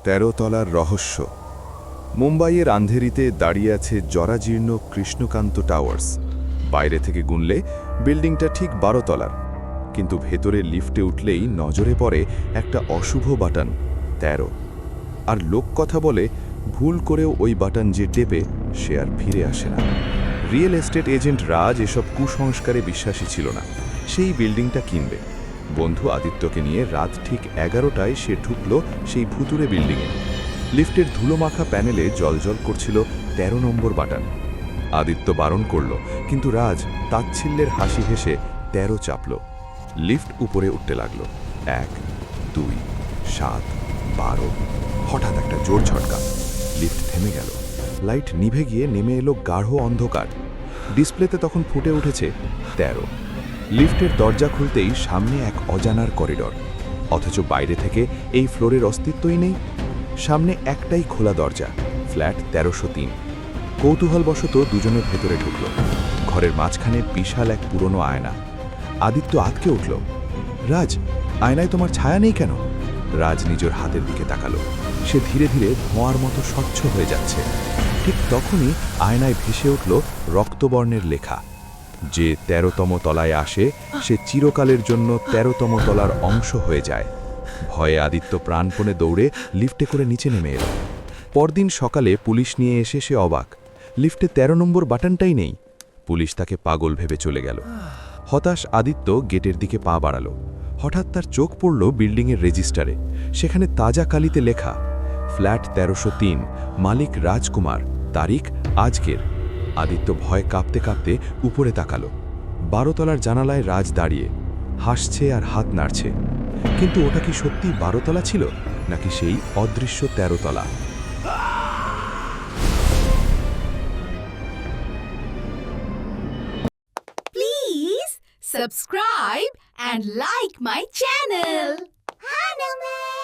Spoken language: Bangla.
১৩ তলার রহস্য। মুম্বাইয়ের আন্ধেরিতে দাঁড়িয়ে আছে জরাজীর্ণ কৃষ্ণকান্ত টাওয়ার্স। বাইরে থেকে গুনলে বিল্ডিংটা ঠিক ১২ তলার, কিন্তু ভেতরে লিফটে উঠলেই নজরে পড়ে একটা অশুভ বাটন ১৩। আর লোক কথা বলে ভুল করেও ওই বাটন যে টেপে সে আর ফিরে আসে না। রিয়েল এস্টেট এজেন্ট রাজ এসব কুসংস্কারে বিশ্বাসী ছিল না। সেই বিল্ডিংটা কিনবে। বন্ধু আদিত্যকে নিয়ে রাত ঠিক ১১টায় সে ঢুকল সেই ভুতুরে বিল্ডিংয়ে। লিফটের ধুলোমাখা প্যানেলে জ্বলজ্বল করছিল ১৩ নম্বর বাটন। আদিত্য বারণ করল, কিন্তু রাজ তাচ্ছিল্যের হাসি হেসে ১৩ চাপল। লিফট উপরে উঠতে লাগলো। ১, ২, ৭, ১২। হঠাৎ একটা জোর ঝটকা। লিফট থেমে গেল। লাইট নিভে গিয়ে নেমে এলো গাঢ় অন্ধকার। ডিসপ্লেতে তখন ফুটে উঠেছে ১৩। লিফটের দরজা খুলতেই সামনে এক অজানার করিডর, অথচ বাইরে থেকে এই ফ্লোরের অস্তিত্বই নেই। সামনে একটাই খোলা দরজা, ফ্ল্যাট ১৩০৩। কৌতূহলবশত দুজনে ভেতরে ঢুকল। ঘরের মাঝখানে বিশাল এক পুরনো আয়না। আদিত্য আঁতকে উঠল। রাজ, আয়নায় তোমার ছায়া নেই কেন? রাজ নিজের হাতের দিকে তাকালো। সে ধীরে ধীরে ধোঁয়ার মতো স্বচ্ছ হয়ে যাচ্ছে। ঠিক তখনই আয়নায় ভেসে উঠল রক্তবর্ণের লেখা, যে ১৩তম তলায় আসে সে চিরকালের জন্য ১৩তম তলার অংশ হয়ে যায়। ভয়ে আদিত্য প্রাণপণে দৌড়ে লিফটে করে নিচে নেমে এল। পরদিন সকালে পুলিশ নিয়ে এসে সে অবাক, লিফটে ১৩ নম্বর বাটনটাই নেই। পুলিশ তাকে পাগল ভেবে চলে গেল। হতাশ আদিত্য গেটের দিকে পা বাড়ালো। হঠাৎ তার চোখ পড়ল বিল্ডিংয়ের রেজিস্টারে। সেখানে তাজা কালিতে লেখা, ফ্ল্যাট ১৩০৩, মালিক রাজকুমার, তারিখ আজকের। আদিত্য ভয় কাঁপতে কাঁপতে উপরে তাকালো। ১২ তলার জানালায় রাজ দাঁড়িয়ে হাসছে আর হাত নাড়ছে। কিন্তু ওটা কি সত্যি ১২ তলা ছিল, নাকি সেই অদৃশ্য ১৩ তলা? Please subscribe and like my channel. Hanuman!